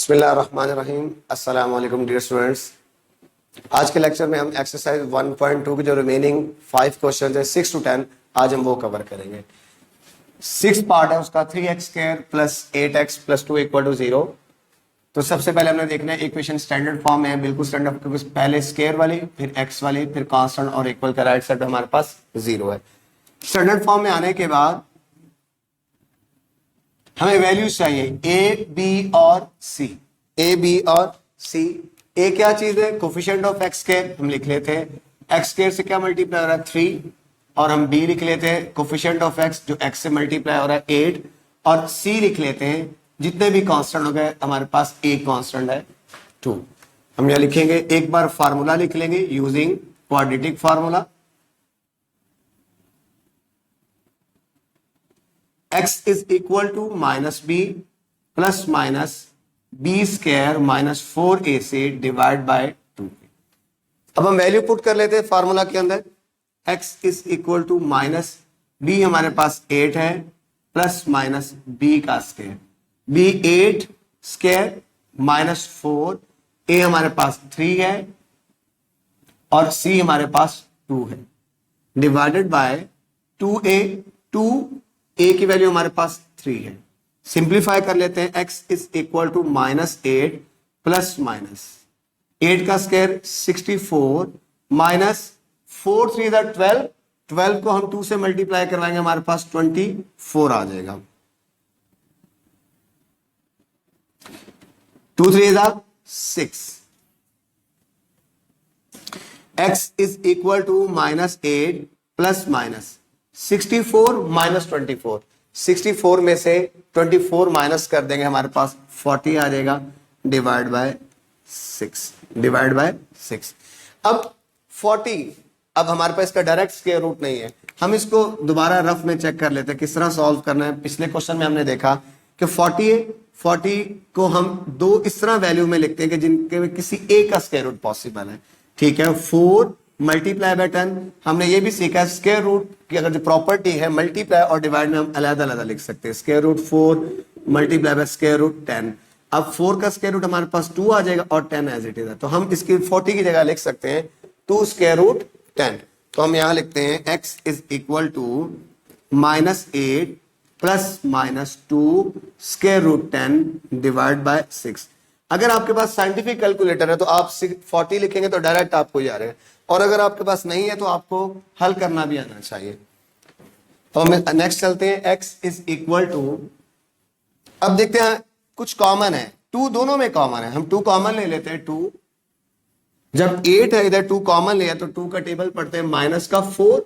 बिस्मिल्लाहिर्रहमानिर्रहीम। अस्सलाम वालेकुम डियर स्टूडेंट्स। आज के लेक्चर में हम एक्सरसाइज 1.2 के जो रिमेनिंग 5 क्वेश्चन है 6 to 10 आज हम वो कवर करेंगे। 6 पार्ट है उसका 3x² plus 8x plus 2 equal to 0। तो सबसे पहले हमने देखना है इक्वेशन स्टैंडर्ड फॉर्म में है, बिल्कुल स्टैंडर्ड, क्योंकि पहले स्केयर वाली फिर x वाली फिर कांस्टेंट और इक्वल का राइट साइड हमारे पास 0 है। स्टैंडर्ड फॉर्म में आने के बाद हमें वैल्यूज चाहिए a, b और c। a, b और c। a क्या चीज है? कोफिशिएंट ऑफ x स्क्वायर हम लिख लेते हैं, x स्क्वायर से क्या मल्टीप्लाई हो रहा है 3, और हम b लिख लेते हैं कोफिशिएंट ऑफ x जो x से मल्टीप्लाई हो रहा है 8, और c लिख लेते हैं जितने भी कांस्टेंट हो गए हमारे पास एक कांस्टेंट है 2। हम यहां लिखेंगे, एक बार फार्मूला लिख लेंगे using quadratic formula. x is equal to minus B plus minus B square minus 4ac divide by 2। अब हम वैल्यू पुट कर लेते हैं फार्मूला के अंदर। x is equal to minus B हमारे पास 8 है प्लस माइनस बी का square, b 8 square minus 4, a हमारे पास 3 है और c हमारे पास 2 है डिवाइडेड बाय 2a। 2a की वैल्यू हमारे पास 3 है। सिंप्लीफाई कर लेते हैं, x is equal to minus 8 plus minus 8 का स्क्वायर 64 माइनस 4 3 12, 12 को हम 2 से मल्टीप्लाई करवाएंगे हमारे पास 24 आ जाएगा। 2 3 6। x is equal to minus 8 plus minus 64 minus 24। 64 में से 24 माइनस कर देंगे हमारे पास 40 आ जाएगा डिवाइड बाय 6। अब 40, अब हमारे पास इसका डायरेक्ट स्क्वायर रूट नहीं है, हम इसको दोबारा रफ में चेक कर लेते हैं किस तरह सॉल्व करना है। पिछले क्वेश्चन में हमने देखा कि 40 है, 40 को हम दो इस तरह वैल्यू में लिखते हैं कि जिनके में किसी एक का स्क्वायर रूट पॉसिबल है। ठीक है, 4 मल्टीप्लाई बाय 10। हमने ये भी सीखा स्क्वायर रूट की अगर जो प्रॉपर्टी है मल्टीप्लाई और डिवाइड में हम अलग अलग लिख सकते हैं। Square root 4 multiply by square root 10। अब 4 का स्क्वायर रूट हमारे पास 2 आ जाएगा और 10 एज इट इज है, तो हम इसकी 40 की जगह लिख सकते हैं 2 स्क्वायर रूट 10। तो हम यहां लिखते हैं x is equal to minus 8 plus minus 2 square root 10 divide by 6। अगर आपके पास साइंटिफिक कैलकुलेटर है तो आप 40 लिखेंगे तो डायरेक्ट आपको ही आ रहा है, और अगर आपके पास नहीं है तो आपको हल करना भी आना चाहिए। तो हम नेक्स्ट चलते हैं, x इज इक्वल टू, अब देखते हैं कुछ कॉमन है, 2 दोनों में कॉमन है, हम 2 कॉमन ले लेते हैं। 2 जब 8 है इधर 2 कॉमन लिया तो 2 का टेबल पढ़ते हैं माइनस का 4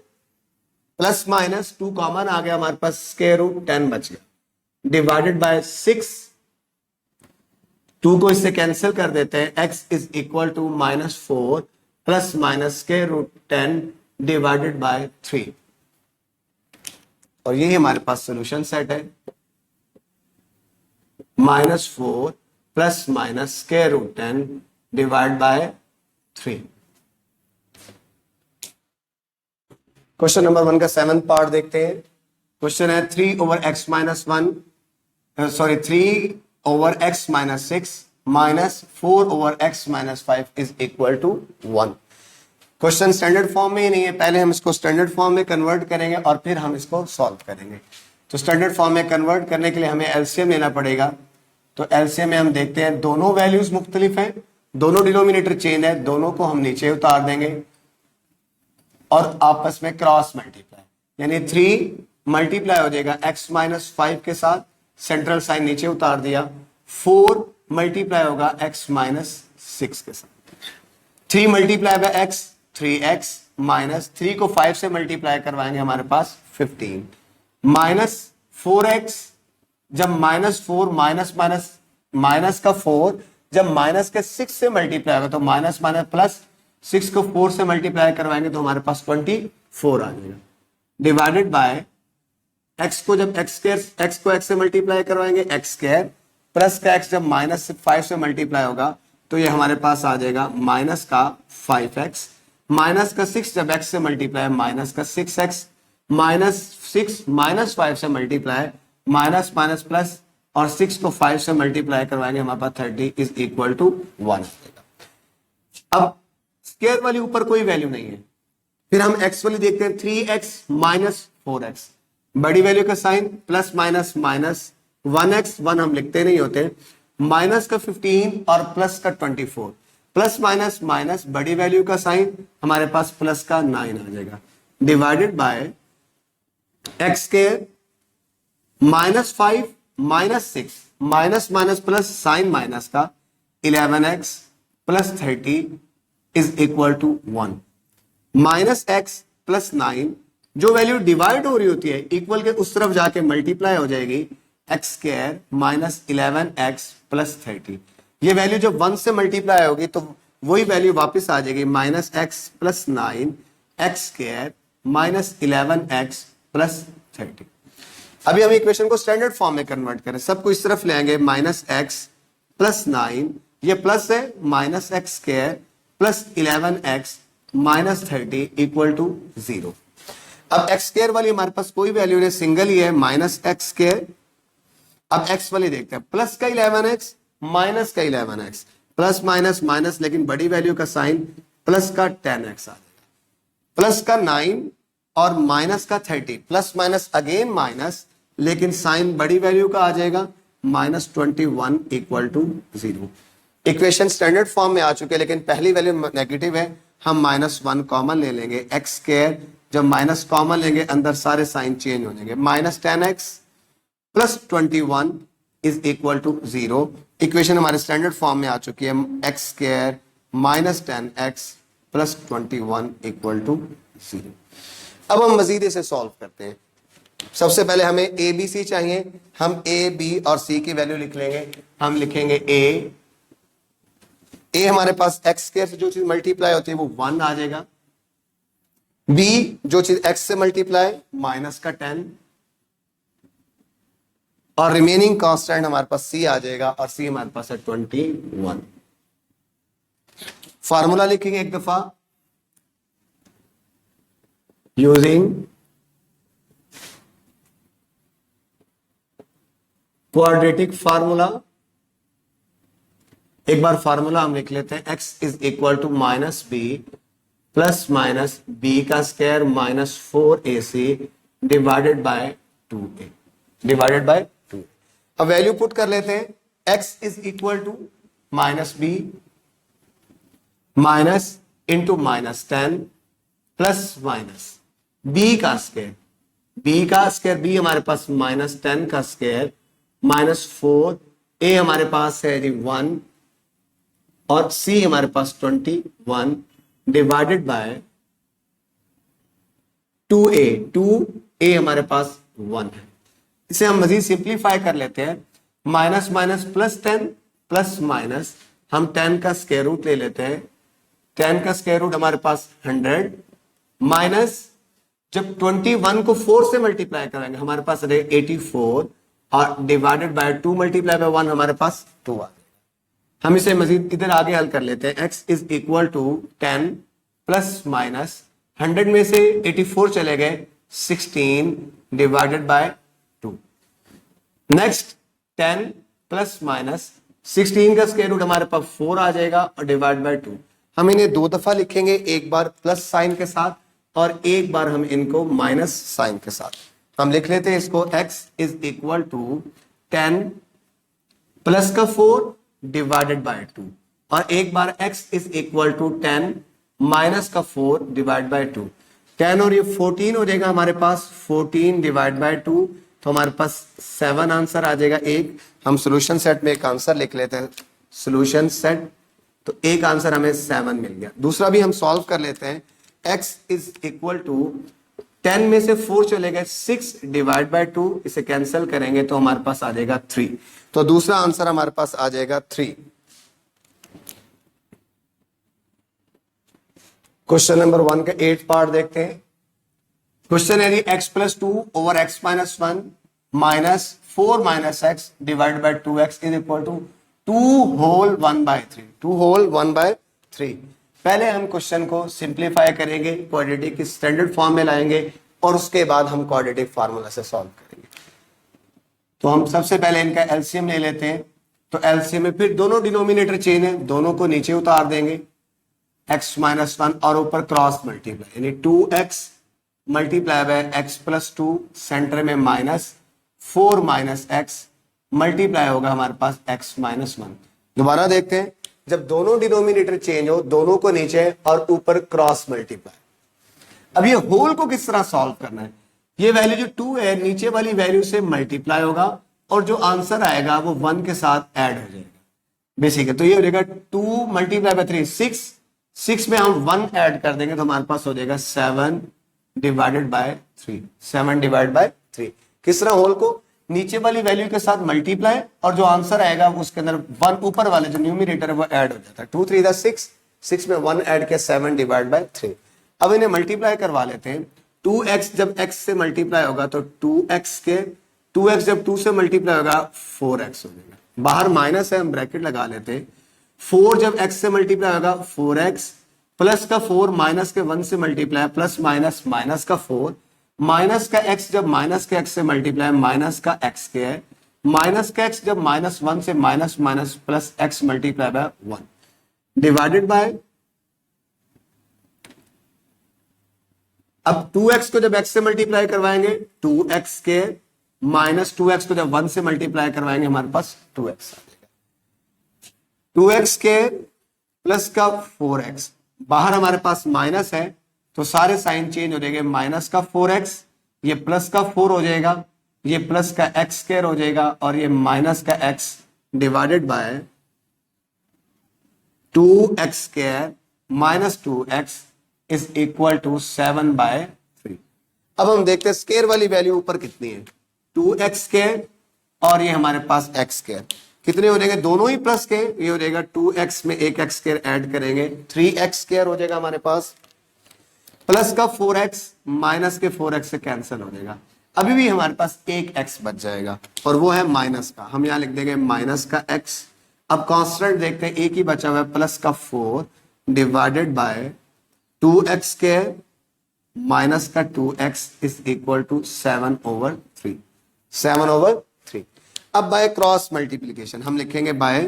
प्लस माइनस 2 कॉमन आ गया हमारे पास स्क्वायर रूट 10 बच गया डिवाइडेड बाय 6। 2 को इससे कैंसिल कर देते हैं, x is equal to minus 4 plus minus square root 10 divided by 3, और यही हमारे पास सॉल्यूशन सेट है। Minus 4 plus minus square root 10 divide by 3। Question number 1 का 7th पार्ट देखते हैं। क्वेश्चन है 3 over x minus 6 minus 4 over x minus 5 is equal to 1। Question standard form में ही नहीं है, पहले हम इसको स्टैंडर्ड फॉर्म में कन्वर्ट करेंगे और फिर हम इसको सॉल्व करेंगे। तो स्टैंडर्ड फॉर्म में कन्वर्ट करने के लिए हमें एलसीएम लेना पड़ेगा। तो एलसीएम में हम देखते हैं दोनों वैल्यूज मुख्तलिफ हैं, दोनों डिनोमिनेटर चेंज है, दोनों को हम नीचे उतार देंगे और आपस में क्रॉस मल्टीप्लाई, यानी 3 मल्टीप्लाई हो जाएगा x माइनस 5 के साथ, सेंट्रल साइन नीचे उतार दिया, 4 मल्टीप्लाई होगा x माइनस 6 के साथ। 3 multiply by x 3x minus 3 को 5 से मल्टीप्लाई करवाएंगे हमारे पास 15 माइनस 4x। जब माइनस 4 माइनस माइनस माइनस का 4 जब माइनस के 6 से मल्टीप्लाई होगा तो माइनस माइनस प्लस 6 को 4 से मल्टीप्लाई करवाएंगे तो हमारे पास 24 आ जाएगा डिवाइडेड बाय x को जब x को x से मल्टीप्लाई करवाएंगे x स्क्वायर प्लस का x जब माइनस 5 से मल्टीप्लाई होगा तो ये हमारे पास आ जाएगा माइनस का 5x, माइनस का 6 जब x से मल्टीप्लाई माइनस का 6x, माइनस 6 माइनस 5 से मल्टीप्लाई माइनस माइनस प्लस और 6 को 5 से मल्टीप्लाई करवाएंगे, हमारे पास 30 इज इक्वल टू 1 आएगा। अब स्क्वायर वाली ऊपर कोई वैल्यू नहीं है, फिर हम एक्स वाली देखते हैं, 3x माइनस 4x, बड़ी वैल्यू का sign plus minus minus, 1x 1 हम लिखते नहीं होते, माइनस का 15 और प्लस का 24, प्लस माइनस माइनस, बड़ी वैल्यू का साइन हमारे पास प्लस का 9 आ जाएगा, divided by x square minus 5 minus 6, minus minus plus sign minus का 11x plus 30 is equal to 1, minus x plus 9, जो वैल्यू डिवाइड हो रही होती है इक्वल के उस तरफ जाके मल्टीप्लाई हो जाएगी, x square minus 11x plus 30, ये वैल्यू जब 1 से मल्टीप्लाई होगी तो वही वैल्यू वापस आ जाएगी, minus x plus 9 x square minus 11x plus 30। अभी हम इक्वेशन को स्टैंडर्ड फॉर्म में कन्वर्ट करें, सबको इस तरफ ले आएंगे, माइनस एक्स प्लस 9, ये प्लस है, minus x square plus 11x minus 30 equal to 0। अब एक्स स्क्वायर वाली हमारे पास कोई वैल्यू नहीं, सिंगल ही है, माइनस एक्स स्क्वायर। अब एक्स वाली देखते हैं, प्लस का 11x माइनस का 11x, प्लस माइनस माइनस, लेकिन बड़ी वैल्यू का साइन प्लस का 10x आ जाएगा, प्लस का 9 और माइनस का 30, प्लस माइनस अगेन माइनस, लेकिन साइन बड़ी वैल्यू का आ जाएगा, minus 21 equal to 0। Equation standard form में आ चुके हैं, लेकिन पहली वैल्यू नेगेटिव है, हम माइनस 1 कॉमन ले लेंगे, एक्स स्क्वायर जब माइनस कॉमन लेंगे अंदर सारे साइन चेंज हो जाएंगे, minus 10x plus 21 is equal to 0। Equation हमारे स्टैंडर्ड फॉर्म में आ चुकी है, x square minus 10x plus 21 equal to 0। अब हम मजीद इसे सॉल्व करते हैं। सबसे पहले हमें ए बी सी चाहिए, हम ए बी और सी की वैल्यू लिख लेंगे। हम लिखेंगे ए हमारे पास एक्स स्क्वायर से जो चीज मल्टीप्लाई होती है वो 1 आ जाएगा, बी जो चीज एक्स से मल्टीप्लाई माइनस का 10, और रिमेनिंग कांस्टेंट हमारे पास सी आ जाएगा, और सी हमारे पास है 21। फार्मूला लिखेंगे एक दफा, यूजिंग क्वाड्रेटिक फार्मूला। एक बार फार्मूला हम लिख लेते हैं, x is equal to minus B plus minus B का square minus 4ac divided by 2a, divided by 2। अब वैल्यू पुट कर लेते हैं, x is equal to minus B minus into minus 10 plus minus B का square, b हमारे पास minus 10 का square minus 4, ए हमारे पास है जी 1 और सी हमारे पास 21 डिवाइडेड बाय 2a हमारे पास 1 है। इसे हम मजीद सिंप्लीफाई कर लेते हैं, minus minus plus 10 plus minus, हम 10 का स्क्वायर रूट ले लेते हैं, 10 का स्क्वायर रूट हमारे पास 100 माइनस, जब 21 को 4 से मल्टीप्लाई करेंगे हमारे पास रहेगा 84 और डिवाइडेड बाय 2 मल्टीप्लाई बाय 1 हमारे पास 2 आ। हम इसे मजीद इधर आगे हल कर लेते हैं, x is equal to 10 plus minus 100 में से 84 चले गए 16 divided by 2। Next 10 plus minus 16 का स्क्वायर रूट हमारे पास 4 आ जाएगा और डिवाइड बाय 2। हम इन्हें दो दफा लिखेंगे, एक बार प्लस साइन के साथ और एक बार हम इनको माइनस साइन के साथ। हम लिख लेते हैं इसको, x is equal to 10 plus का 4 डिवाइडेड बाय 2, और एक बार x is equal to 10 minus का 4 डिवाइड बाय 2। 10 और ये 14 हो जाएगा हमारे पास, 14 डिवाइड बाय 2, तो हमारे पास 7 आंसर आ जाएगा। एक हम सॉल्यूशन सेट में एक आंसर लिख लेते हैं, सॉल्यूशन सेट, तो एक आंसर हमें 7 मिल गया। दूसरा भी हम सॉल्व कर लेते हैं, x इज इक्वल टू 10 में से 4 चले गए 6 डिवाइड बाय 2, इसे कैंसिल करेंगे तो हमारे पास आ जाएगा 3, तो दूसरा आंसर हमारे पास आ जाएगा 3। क्वेश्चन नंबर 1 का 8 पार्ट देखते हैं। क्वेश्चन है x plus 2 over x minus 1 minus 4 minus x divide by 2x is equal to 2 whole 1 by 3, 2 whole 1 by 3। पहले हम क्वेश्चन को सिंप्लीफाई करेंगे, क्वाड्रेटिक स्टैंडर्ड फॉर्म में लाएंगे और उसके बाद हम क्वाड्रेटिक फार्मूला से सॉल्व करेंगे। तो हम सबसे पहले इनका एलसीएम ले लेते हैं। तो एलसीएम में फिर दोनों डिनोमिनेटर चेंज है, दोनों को नीचे उतार देंगे, x माइनस वन और ऊपर क्रॉस मल्टीप्लाई, यानी 2x multiply by x plus two, centre में माइनस 4 माइनस एक्स मल्टीप्लाई होगा हमारे पास x माइनस वन। दोबारा देखते हैं, जब दोनों डिनोमिनेटर चेंज हो, दोनों को नीचे और ऊपर क्रॉस मल्टीप्लाई। अब ये होल को किस तरह सॉल्व करना है, ये वैल्यू जो 2 है नीचे वाली वैल्यू से मल्टीप्लाई होगा और जो आंसर आएगा वो 1 के साथ ऐड हो जाएगा बेसिक है। तो ये हो जाएगा 2 मल्टीप्लाई बाय 3 6, 6 में हम 1 ऐड कर देंगे तो हमारे पास हो जाएगा 7 डिवाइडेड बाय 3, 7 डिवाइड बाय 3। किस तरह, होल को नीचे वाली वैल्यू के साथ मल्टीप्लाई और जो आंसर आएगा उसके अंदर 1 ऊपर वाले जो न्यूमरेटर है वो ऐड हो जाता है। 2 3 6, 6 में 1 ऐड किया, 7 डिवाइड बाय 3। अब इन्हें मल्टीप्लाई करवा लेते हैं। 2x जब x से मल्टीप्लाई होगा तो 2x जब 2 से मल्टीप्लाई होगा 4x हो जाएगा। बाहर माइनस है, हम ब्रैकेट लगा लेते हैं। 4 जब x से मल्टीप्लाई होगा 4x, प्लस का 4 माइनस के 1 से मल्टीप्लाई, प्लस माइनस माइनस का 4, माइनस का x जब माइनस के x से मल्टीप्लाई माइनस का x के है, माइनस का x जब माइनस 1 से minus minus plus x multiply by 1 divided by, अब 2x को जब x से मल्टीप्लाई करवाएंगे 2x के, माइनस 2x को जब 1 से मल्टीप्लाई करवाएंगे हमारे पास 2x आ जाएगा। 2x के प्लस का 4x, बाहर हमारे पास माइनस है तो सारे साइन चेंज हो जाएंगे, माइनस का 4x, ये प्लस का 4 हो जाएगा, ये प्लस का x स्क्वायर हो जाएगा और ये माइनस का x divided by 2x square minus 2x is equal to 7 by 3। अब हम देखते हैं स्क्वायर वाली वैल्यू ऊपर कितनी है, 2x स्क्वायर और ये हमारे पास x स्क्वायर कितने हो जाएंगे, दोनों ही प्लस के, ये हो जाएगा 2x में एक x स्क्वायर ऐड करेंगे 3x स्क्वायर हो जाएगा हमारे पास, प्लस का 4x माइनस के 4x से कैंसिल हो जाएगा। अभी भी हमारे पास एक x बच जाएगा और वो है माइनस का, हम यहां लिख देंगे माइनस का x। अब कांस्टेंट देखते हैं, एक ही बचा हुआ है प्लस का 4 divided by 2x square minus का 2x इज इक्वल टू 7/3, 7/3। अब बाय क्रॉस मल्टीप्लीकेशन हम लिखेंगे by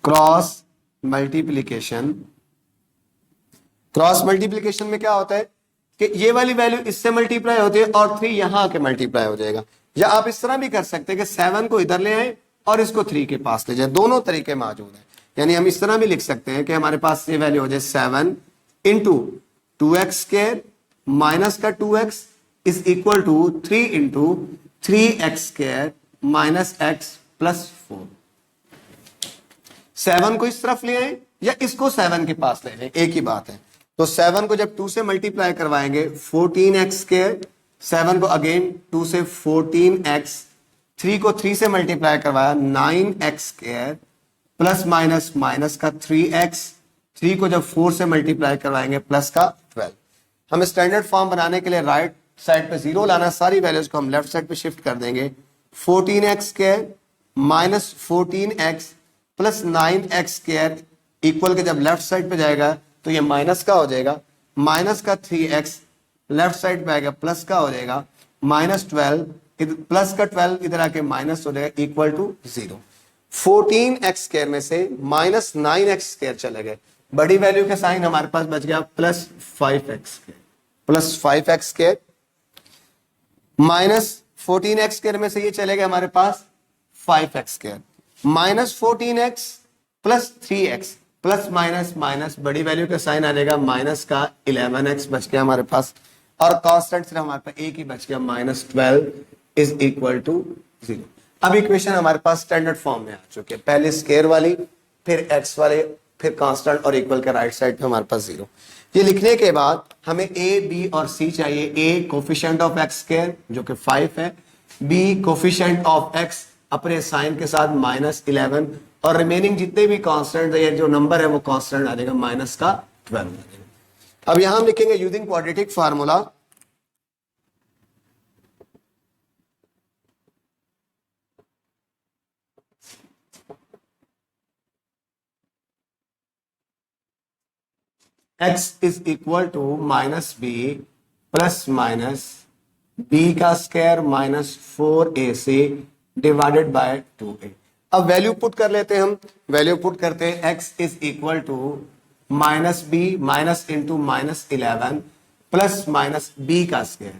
cross multiplication. Cross multiplication में क्या होता है कि ये वाली वैल्यू इससे मल्टीप्लाई होती है और 3 यहां आके मल्टीप्लाई हो जाएगा, या आप इस तरह भी कर सकते हैं कि 7 को इधर ले आए और इसको 3 के पास ले जाए, दोनों तरीके मौजूद हैं। यानी हम इस तरह भी लिख सकते हैं कि हमारे पास ये वैल्यू हो जाए 7 इंटू 2x स्क्वायर माइनस का 2x is equal to 3 into 3x square minus x plus 4। 7 को इस तरफ ले आए या इसको 7 के पास ले जाए, एक ही बात है। तो 7 को जब 2 से मल्टीप्लाई करवाएंगे 14x स्क्वायर, 7 को अगेन 2 से 14x, 3 को 3 से मल्टीप्लाई करवाया 9x square plus minus minus का 3x, 3 को जब 4 से मल्टीप्लाई करवाएंगे प्लस का 12। हम स्टैंडर्ड फॉर्म बनाने के लिए राइट साइड पे 0 लाना, सारी वैल्यूज को हम लेफ्ट साइड पे शिफ्ट कर देंगे। 14x square minus 14x plus 9x square equal के जब लेफ्ट साइड पे जाएगा तो ये माइनस का हो जाएगा, माइनस का 3x लेफ्ट साइड पे आएगा प्लस का हो जाएगा, माइनस 12 प्लस का 12 इधर आके माइनस हो जाएगा इक्वल टू 0। 14x स्क्वायर में से माइनस 9x स्क्वायर चले गए, बड़ी वैल्यू का साइन हमारे पास बच गया plus 5x square, plus 5x square minus 14x square में से ये चले गए हमारे पास 5x square minus 14x plus 3x plus minus minus बड़ी वैल्यू का साइन आ जाएगा माइनस का 11x बच गया हमारे पास, और कांस्टेंट सिर्फ हमारे पास एक ही बच गया माइनस 12 इज इक्वल टू 0। अब इक्वेशन हमारे पास स्टैंडर्ड फॉर्म में आ चुके हैं, पहले स्क्वायर वाली, फिर x वाले, फिर कांस्टेंट और इक्वल के राइट साइड पे हमारे पास 0। ये लिखने के बाद हमें a, b और c चाहिए। a coefficient of x square जो कि 5 है, b कोफिशिएंट ऑफ x अपने साइन के साथ माइनस 11, और रिमेनिंग जितने भी कांस्टेंट है जो नंबर है वो कांस्टेंट आ जाएगा माइनस का 12। अब यहां हम लिखेंगे using quadratic formula, x is equal to minus b plus minus B का square minus 4ac divided by 2a। अब वैल्यू पुट कर लेते हैं हम, वैल्यू पुट करते हैं x is equal to minus B minus into minus 11 plus minus B का square.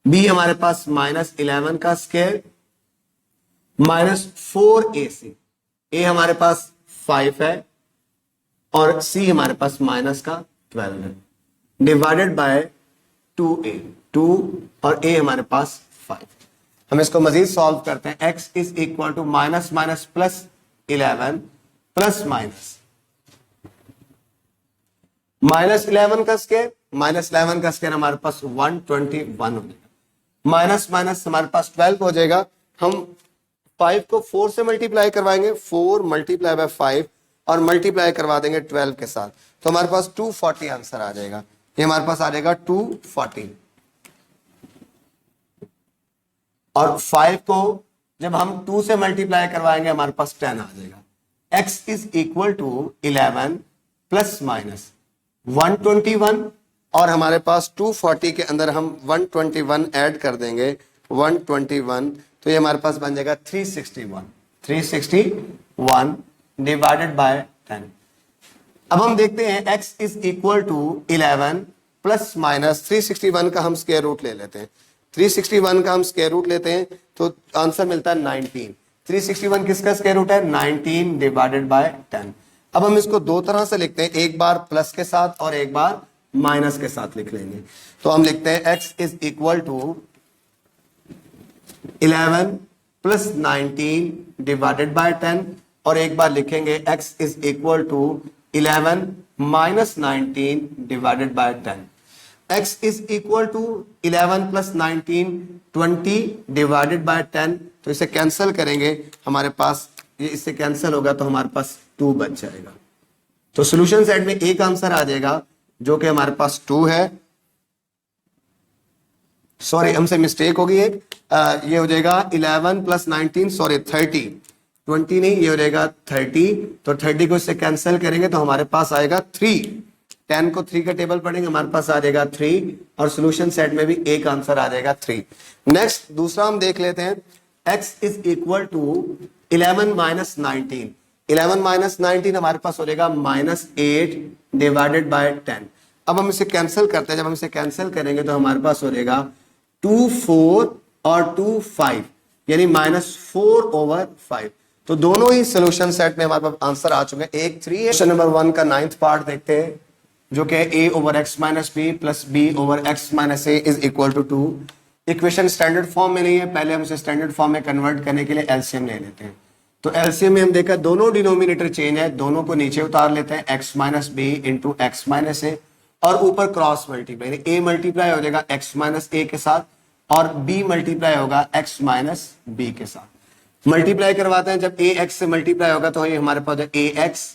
b हमारे पास माइनस 11 का स्क्वायर माइनस 4ac, a हमारे पास 5 है और c हमारे पास माइनस का 12 है डिवाइडेड बाय 2a, 2 और a हमारे पास 5। हम इसको मजीद सॉल्व करते हैं। x is equal to minus minus plus 11 plus minus 11 का स्क्वायर, माइनस 11 का स्क्वायर हमारे पास 121 हो जाएगा, माइनस माइनस हमारे पास 12 हो जाएगा। हम 5 को 4 से मल्टीप्लाई करवाएंगे, 4 मल्टीप्लाई बाय 5 और मल्टीप्लाई करवा देंगे 12 के साथ, तो हमारे पास 240 आंसर आ जाएगा। ये हमारे पास आ जाएगा 240। और 5 को जब हम 2 से मल्टीप्लाई करवाएंगे हमारे पास 10 आ जाएगा। x is equal to 11 plus minus 121 और हमारे पास 240 के अंदर हम 121 ऐड कर देंगे, 121, तो ये हमारे पास बन जाएगा 361 डिवाइडेड बाय 10। अब हम देखते हैं x is equal to 11 plus minus 361 का हम स्क्वायर रूट ले लेते हैं, 361 का हम स्क्वायर रूट लेते हैं तो आंसर मिलता है 19। 361 किसका स्क्वायर रूट है? 19 डिवाइडेड बाय 10। अब हम इसको दो तरह से लिखते हैं, एक बार प्लस के साथ और एक बार माइनस के साथ लिख लेंगे। तो हम लिखते हैं x is equal to 11 plus 19 divided by 10 और एक बार लिखेंगे x is equal to 11 minus 19 divided by 10। x is equal to 11 plus 19 20 divided by 10, तो इसे कैंसिल करेंगे, हमारे पास ये इससे कैंसिल होगा तो हमारे पास 2 बच जाएगा। तो सॉल्यूशन सेट में एक आंसर आ जाएगा जो कि हमारे पास 2 है। सॉरी हमसे मिस्टेक होगी एक, ये हो जाएगा 11 प्लस 19 सॉरी 30, 20 नहीं, ये हो जाएगा 30। तो 30 को इससे कैंसिल करेंगे तो हमारे पास आएगा 3। 10 को 3 का टेबल पढ़ेंगे हमारे पास आ जाएगा 3 और सॉल्यूशन सेट में भी एक आंसर आ जाएगा 3। नेक्स्ट दूसरा हम देख लेते हैं, x is equal to 11 minus 19। 11 minus 19 हमारे पास हो जाएगा माइनस 8 डिवाइडेड बाय 10। अब हम इसे कैंसिल करते हैं, जब हम इसे कैंसिल करेंगे तो हमारे पास हो जाएगा 2 4 और 2 5 यानी माइनस 4 ओवर 5। तो दोनों ही सॉल्यूशन सेट में हमारे पास आंसर आ चुके हैं। एक 3 है। क्वेश्चन नंबर 1 का 9th पार्ट देखते हैं जो कि a over x minus B plus b over x minus A is equal to 2। Equation standard form में नहीं है, पहले हम इसे स्टैंडर्ड फॉर्म में कन्वर्ट करने के लिए एलसीएम ले लेते हैं। तो एलसीएम में हम देखा दोनों डिनोमिनेटर चेंज है, दोनों को नीचे उतार लेते हैं, x minus b into x minus a और ऊपर क्रॉस मल्टीप्लाई, यानी a मल्टीप्लाई हो जाएगा x माइनस ए के साथ और b मल्टीप्लाई होगा x माइनस बी के साथ। मल्टीप्लाई करवाते हैं, जब a x से मल्टीप्लाई होगा तो ये हमारे पास a x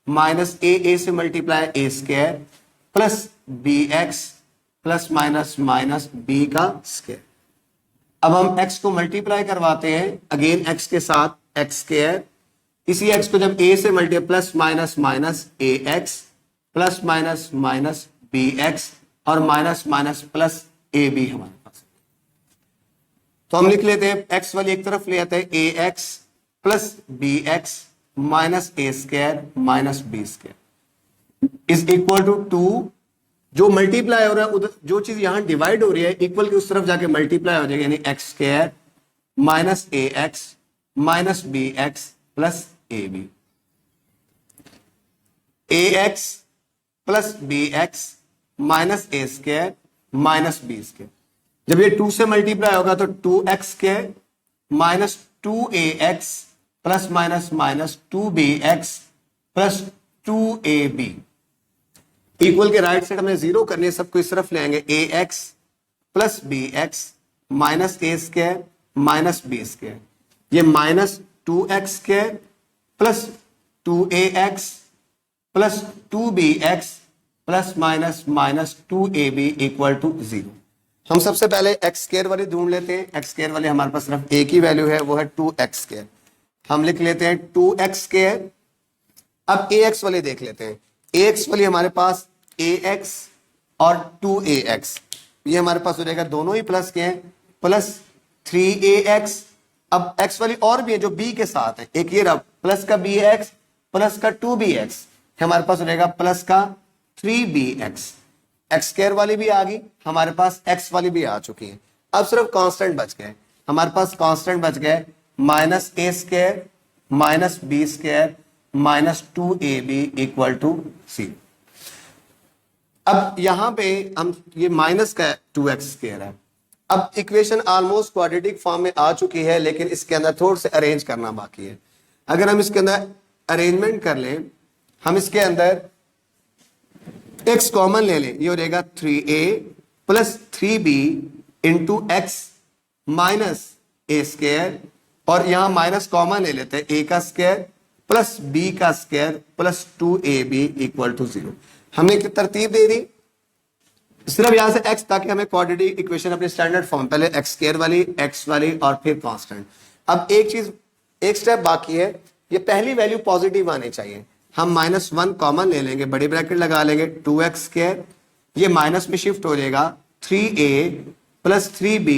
माइनस a से multiply a square plus B x plus minus minus B का स्क्वायर। अब हम x को मल्टीप्लाई करवाते हैं अगेन x के साथ x स्क्वायर, इसी x को जब a से multiply plus minus minus a x plus minus minus b x और minus minus plus a b हमारे पास। तो हम लिख लेते हैं x वाली एक तरफ ले आते हैं a x plus B x minus a square minus B square is equal to 2। जो मल्टीप्लाई हो रहा है उधर, जो चीज यहां डिवाइड हो रही है इक्वल की उस तरफ जाके मल्टीप्लाई हो जाएगा, यानी x square minus a x minus b x plus a b. A x plus B x minus a square minus B square. जब ये 2 से मल्टीप्लाई होगा तो 2x square minus 2ax plus minus minus 2bx plus 2ab। Equal के right side हमें zero करनी है, सबको इस तरफ ले आएंगे, ax plus B x minus a square minus B square, ये minus 2x square plus 2ax plus 2bx plus minus minus 2ab equal to 0। हम सबसे पहले एक्स स्क्वायर वाली ढूंढ लेते हैं। एक्स स्क्वायर वाले हमारे पास सिर्फ एक ही वैल्यू है, वो है 2x स्क्वायर। हम लिख लेते हैं 2x स्क्वायर। अब ax वाली देख लेते हैं। ax वाली हमारे पास ax और 2ax, ये हमारे पास हो जाएगा, दोनों ही प्लस के हैं, प्लस 3ax। अब x वाली और भी है जो b के साथ है, एक ये रहा प्लस का bx प्लस का 2bx, हमारे पास हो जाएगा प्लस का 3bx। x स्क्वायर वाली भी आ गई हमारे पास, x वाली भी आ चुकी है। अब सिर्फ कांस्टेंट बच गए हमारे पास, कांस्टेंट बच गए minus a square minus B square minus 2ab equal to c. अब यहां पे हम ये माइनस का 2x स्क्वायर है। अब इक्वेशन ऑलमोस्ट क्वाड्रेटिक फॉर्म में आ चुकी है, लेकिन इसके अंदर थोड़ा से अरेंज करना बाकी है। अगर हम इसके अंदर अरेंजमेंट कर लें, हम इसके अंदर x कॉमन ले लें, ये हो जाएगा 3a plus 3b into x minus a square, और यहां माइनस कॉमन ले लेते हैं, a का स्क्वायर प्लस b का square plus 2ab equal to 0। हमने एक तरतीब दे दी सिर्फ यहां से x, ताकि हमें क्वाड्रेटिक इक्वेशन अपने स्टैंडर्ड फॉर्म, पहले x स्क्वायर वाली, x वाली और फिर कांस्टेंट। अब एक चीज, एक स्टेप बाकी है, ये पहली वैल्यू पॉजिटिव आनी चाहिए। हम -1 कॉमन ले लेंगे, बड़ी ब्रैकेट लगा लेंगे, 2x स्क्वायर, ये माइनस में शिफ्ट हो जाएगा 3a plus 3b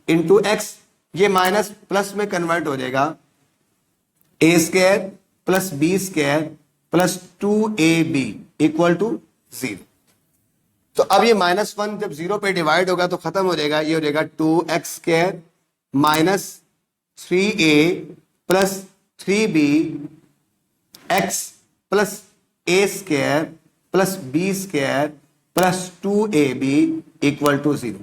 into x, ये माइनस प्लस में कन्वर्ट हो जाएगा a square plus b square plus 2ab equal to 0। तो अब ये -1 जब 0 पे डिवाइड होगा तो खत्म हो जाएगा, ये हो जाएगा 2x square minus 3a plus 3b x plus a square plus b square plus 2ab equal to 0।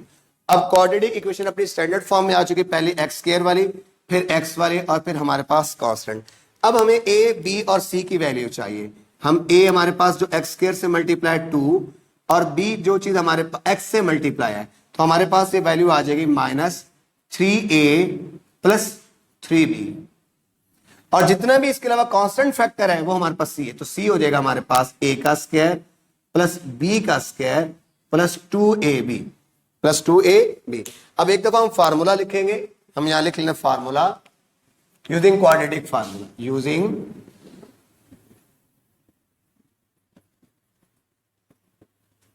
अब क्वाड्रेटिक इक्वेशन अपनी स्टैंडर्ड फॉर्म में आ चुकी, पहले x स्क्वायर वाली, फिर x वाली, और फिर हमारे पास कांस्टेंट। अब हमें a, b और c की वैल्यू चाहिए। हम a हमारे पास जो x स्क्वायर से मल्टीप्लाई 2 और b जो चीज हमारे x से मल्टीप्लाई है, तो हमारे पास ये वैल्यू आ जाएगी -3a प्लस 3b, और जितना भी इसके अलावा कांस्टेंट फैक्टर है वो हमारे पास c है, तो c हो जाएगा हमारे पास a का स्क्वायर प्लस b का square plus 2ab plus 2ab। अब एक दफा हम फार्मूला लिखेंगे, हम यहां लिख लेंगे formula using quadratic formula, using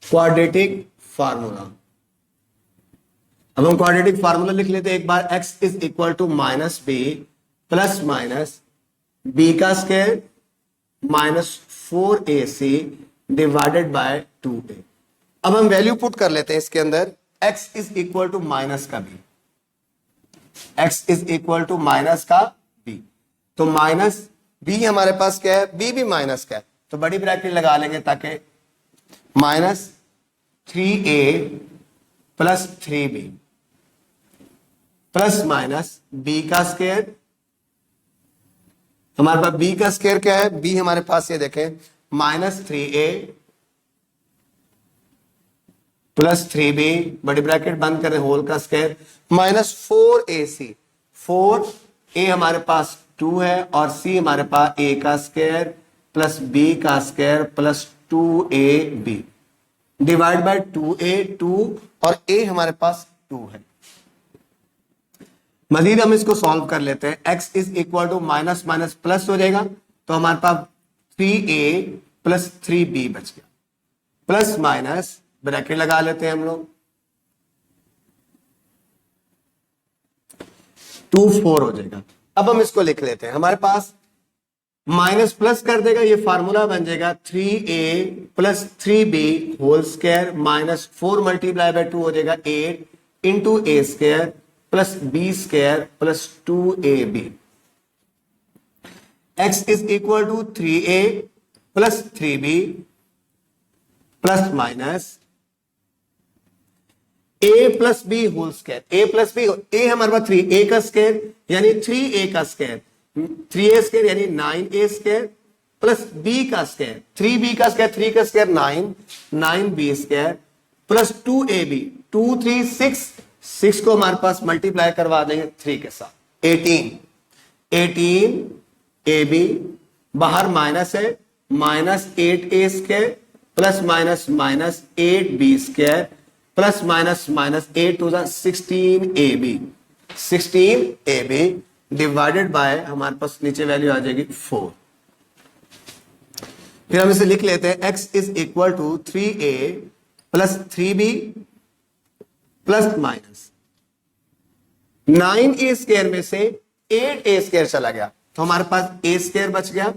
quadratic formula. अब हम क्वाड्रेटिक फार्मूला लिख लेते हैं एक बार, x is equal to minus B plus minus B का square minus 4ac divided by 2a। अब हम वैल्यू पुट कर लेते हैं इसके अंदर, x is equal to minus का b, x is equal to minus का b, तो माइनस b हमारे पास क्या है, b भी माइनस का है, तो बड़ी ब्रैकेट लगा लेंगे ताकि minus 3a plus 3b plus minus b का स्क्वायर, हमारे पास b का स्क्वायर क्या है, b हमारे पास ये देखें माइनस 3a प्लस 3b, बड़ी ब्रैकेट बंद करें, होल का स्क्वायर माइनस 4ac, 4a हमारे पास 2 है और c हमारे पास a का स्क्वायर प्लस b का square plus 2ab divide by 2a, 2 और a हमारे पास 2 है। मजीद हम इसको सॉल्व कर लेते हैं, x is equal to minus minus plus हो जाएगा, तो हमारे पास 3a प्लस 3b बच गया, प्लस माइनस ब्रैकेट लगा लेते हैं हम लोग, 2 4 हो जाएगा। अब हम इसको लिख लेते हैं, हमारे पास माइनस प्लस कर देगा, ये फार्मूला बन जाएगा 3a plus 3b whole square minus 4 multiply by 2 हो जाएगा 8 into A square plus B square plus 2ab। x is equal to 3a plus 3b plus minus a plus B whole square, a plus B, a हमारे पास 3a का square यानी 3a का square, 3a square यानी 9a square plus b का square, 3b का square, 3 का square 9, 9b square plus 2ab, 2 3 6, 6 को हमारे पास मल्टीप्लाई करवा देंगे 3 के साथ, 18ab, बाहर माइनस है, minus 8a square plus minus minus 8b square plus minus minus 8 to 16ab, 16ab divided by हमारे पास नीचे वैल्यू आ जाएगी 4। फिर हम इसे लिख लेते हैं, x is equal to 3a plus 3b plus minus 9a square में से 8a स्क्वायर चला गया तो हमारे पास a स्क्वायर बच गया,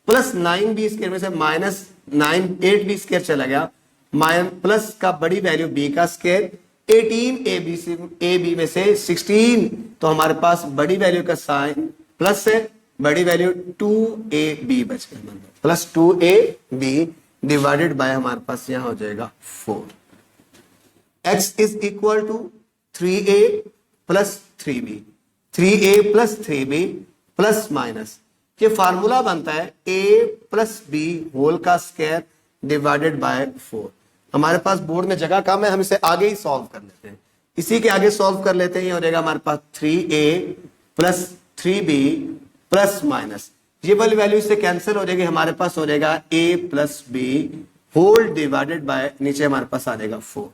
प्लस 9b स्क्वायर में से माइनस 8b स्क्वायर चला गया, प्लस का बड़ी वैल्यू b का स्क्वायर, 18ab से ab में से 16 तो हमारे पास बड़ी वैल्यू का साइन प्लस है, बड़ी वैल्यू 2ab बच गया, प्लस 2ab डिवाइडेड बाय हमारे पास यहां हो जाएगा 4। x is equal to 3a plus 3b, 3a plus 3b plus minus, ये फार्मूला बनता है a प्लस b होल का स्क्वायर डिवाइडेड बाय 4। हमारे पास बोर्ड में जगह कम है, हम इसे आगे ही सॉल्व कर लेते हैं, इसी के आगे सॉल्व कर लेते हैं। ये हो जाएगा हमारे पास 3a plus 3b plus minus, ये वाली वैल्यू से कैंसिल हो जाएगी, हमारे पास हो जाएगा a plus b whole divided by नीचे हमारे पास आ जाएगा 4।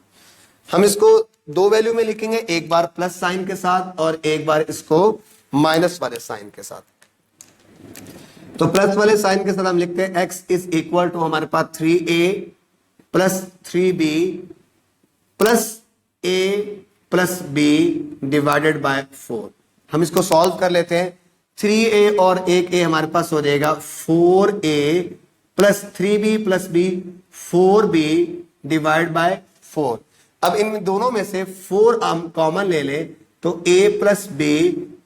हम इसको दो वैल्यू में लिखेंगे, एक बार प्लस साइन के साथ और एक बार इसको माइनस वाले साइन के साथ। तो प्लस वाले साइन के साथ हम लिखते हैं x इज इक्वल टू हमारे पास 3a plus 3b plus a plus b divided by 4। हम इसको सॉल्व कर लेते हैं, 3a और एक a हमारे पास हो जाएगा 4a plus 3b plus b 4b divide by 4। अब इन दोनों में से 4 हम कॉमन ले ले तो a plus b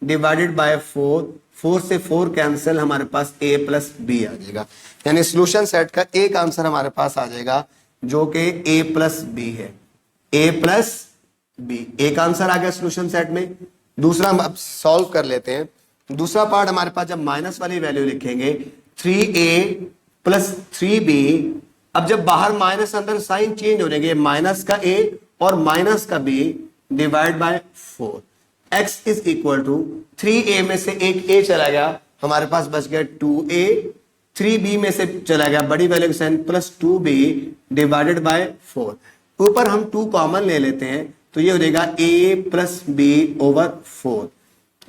divided by 4, 4 से 4 कैंसिल, हमारे पास a प्लस b आ जाएगा, यानी सॉल्यूशन सेट का एक आंसर हमारे पास आ जाएगा जो कि a प्लस b है, a प्लस b एक आंसर आ गया सॉल्यूशन सेट में। दूसरा हम अब सॉल्व कर लेते हैं, दूसरा पार्ट हमारे पास जब माइनस वाली वैल्यू लिखेंगे 3a प्लस 3b, अब जब बाहर माइनस अंदर साइन चेंज हो जाएंगे, माइनस का a और माइनस का b divide by 4। x is equal to 3a में से एक a चला गया, हमारे पास बच गया 2a, 3b में से चला गया बड़ी वैल्यू का sign plus 2b divided by 4। ऊपर हम 2 कॉमन ले लेते हैं तो ये हो जाएगा a प्लस b ओवर 4।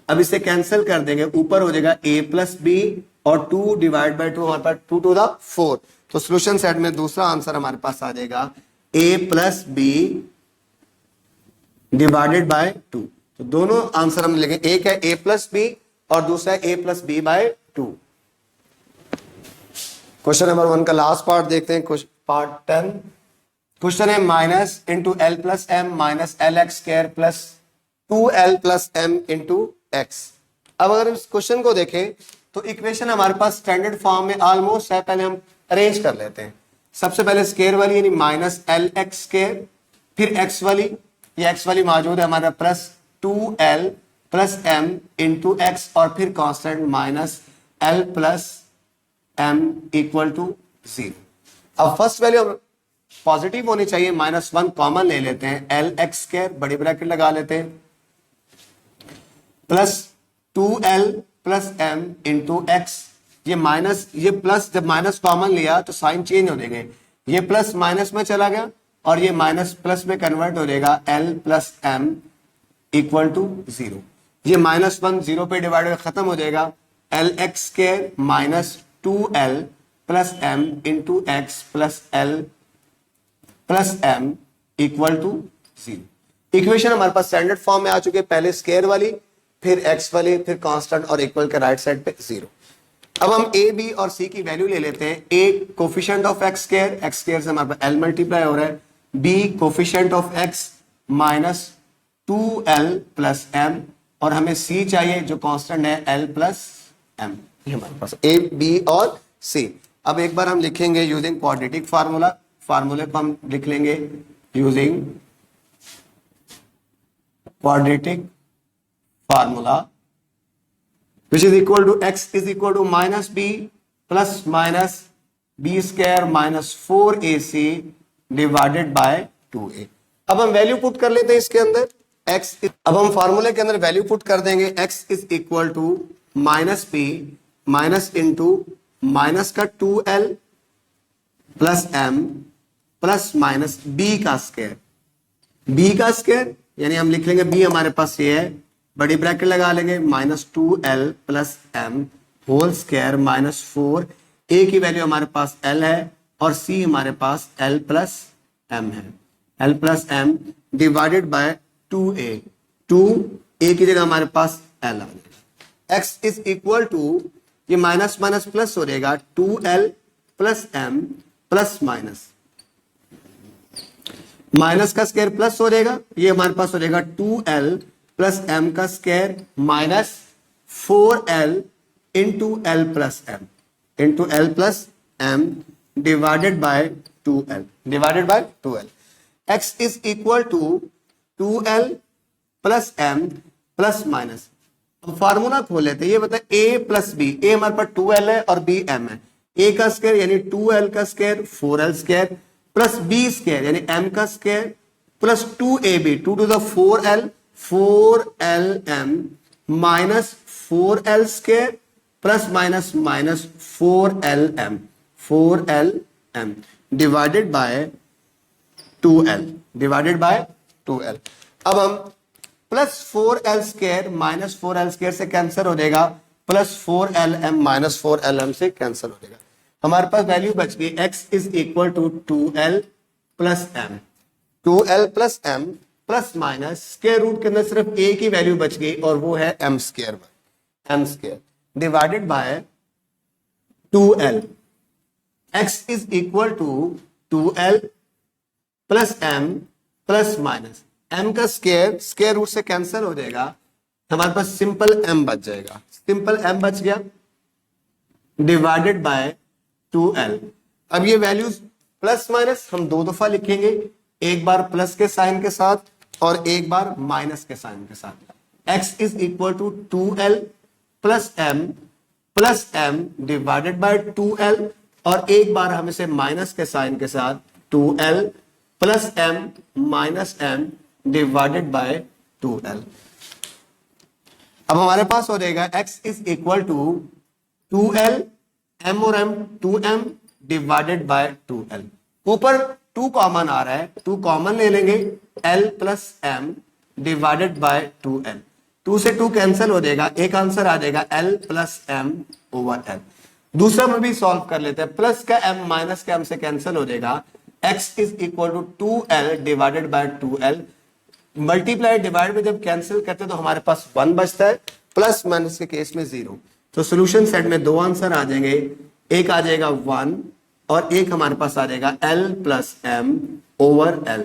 अब इसे कैंसिल कर देंगे, ऊपर हो जाएगा a प्लस b और 2 डिवाइड बाय 2 हमारे पास 2 टू द 4। तो सॉल्यूशन सेट में दूसरा आंसर हमारे पास आ जाएगा a plus b divided by 2। तो दोनों आंसर हम लिखेंगे, एक है a प्लस b और दूसरा है a plus b by 2। Question number 1 का लास्ट पार्ट देखते हैं, पार्ट 10। क्वेश्चन है minus into L plus M minus L x square plus 2l plus M into x. अब अगर इस क्वेश्चन को देखें तो इक्वेशन हमारे पास स्टैंडर्ड फॉर्म में ऑलमोस्ट है, पहले हम अरेंज कर लेते हैं। सबसे पहले स्क्वायर वाली यानी माइनस एल एक्स स्क्वायर, फिर एक्स वाली, ये एक्स वाली मौजूद है हमारा, plus 2l plus m into x और फिर constant minus l plus m equal to 0। अब फर्स्ट वैल्यू पॉजिटिव होनी चाहिए, -1 कॉमन ले लेते हैं, एल एक्स स्क्वायर बड़ी ब्रैकेट लगा लेते हैं plus 2l plus m into x. ये माइनस, ये प्लस, जब माइनस कॉमन लिया तो साइन चेंज हो जाएंगे, ये प्लस माइनस में चला गया और ये माइनस प्लस में कन्वर्ट हो जाएगा, l plus m equal to 0। ये -1 0 पे डिवाइड हो खत्म हो जाएगा, L x square minus 2l plus m into x plus l plus m equal to 0। Equation हमारे पास स्टैंडर्ड फॉर्म में आ चुके हैं, पहले स्क्वायर वाली, फिर x वाली, फिर कांस्टेंट और इक्वल के राइट साइड पे 0। अब हम a, b और c की वैल्यू ले लेते हैं। a coefficient of x square से हमारे पास l मल्टीप्लाई हो रहा है, b coefficient of x minus 2l plus m और हमें c चाहिए जो कांस्टेंट है l प्लस m। ये हमारे पास a, b और c। अब एक बार हम लिखेंगे यूजिंग क्वाड्रेटिक फार्मूला, फार्मूले को हम लिख लेंगे using quadratic formula which is equal to x is equal to minus b plus minus b square minus 4ac divided by 2a। अब हम वैल्यू पुट कर लेते हैं इसके अंदर x, अब हम फार्मूले के अंदर वैल्यू पुट कर देंगे, x is equal to minus b minus into minus का 2l plus m plus minus b का स्क्वायर, b का स्क्वायर यानी हम लिख लेंगे b हमारे पास ये है, बड़ी ब्रैकेट लगा लेंगे, minus 2l plus m whole square minus 4, a की वैल्यू हमारे पास l है और c हमारे पास l प्लस m है। L plus M divided by 2a, 2a की जगह हमारे पास एल आ जाएगा। x इज इक्वल टू, ये माइनस माइनस प्लस हो जाएगा 2l plus m plus minus, minus का स्क्वायर प्लस हो जाएगा, ये हमारे पास हो जाएगा 2l प्लस m का square minus 4l into L plus M, into L plus M divided by 2l, divided by 2l। x is equal to 2l plus m plus minus, formula खोल लेते हैं। ये बता a प्लस बी, a हमारे पास 2l है और b m है, a का स्क्वायर यानी 2l का square 4l square plus b square यानी m का square plus 2ab, 2 to the 4l, 4lm minus 4l square plus minus minus 4lm, 4lm divided by 2l, divided by 2l। अब हम plus 4l square minus 4l square से cancel हो जाएगा, plus 4lm minus 4lm से cancel हो जाएगा। हमारे पास value बच गई x is equal to 2l plus m, 2l plus m plus minus square root के अंदर सिर्फ a की वैल्यू बच गई और वो है m square, m square divided by 2l। x is equal to 2l plus m plus minus m का स्क्वायर, स्क्वायर रूट से कैंसिल हो जाएगा, हमारे पास सिंपल m बच जाएगा, सिंपल m बच गया डिवाइडेड बाय 2l। अब ये वैल्यूज प्लस माइनस हम दो दफा लिखेंगे, एक बार प्लस के साइन के साथ और एक बार माइनस के साइन के साथ। x is equal to 2l plus m divided by 2l और एक बार हम इसे माइनस के साइन के साथ 2l plus m minus m divided by 2l। अब हमारे पास हो जाएगा x is equal to 2l m और m 2m divided by 2l। ऊपर 2 कॉमन आ रहा है, 2 कॉमन ले लेंगे, l plus m divided by 2l, 2 से 2 कैंसिल हो जाएगा, एक आंसर आ जाएगा l plus m over l। दूसरा में भी सॉल्व कर लेते हैं, प्लस का m माइनस का m से कैंसिल हो जाएगा, x is equal to 2l divided by 2l, multiply divide में जब कैंसिल करते हैं तो हमारे पास 1 बचता है, प्लस माइनस के केस में 0। तो सॉल्यूशन सेट में 2 आंसर आ जाएंगे, एक आ जाएगा 1 और एक हमारे पास आ जाएगा l plus m over l।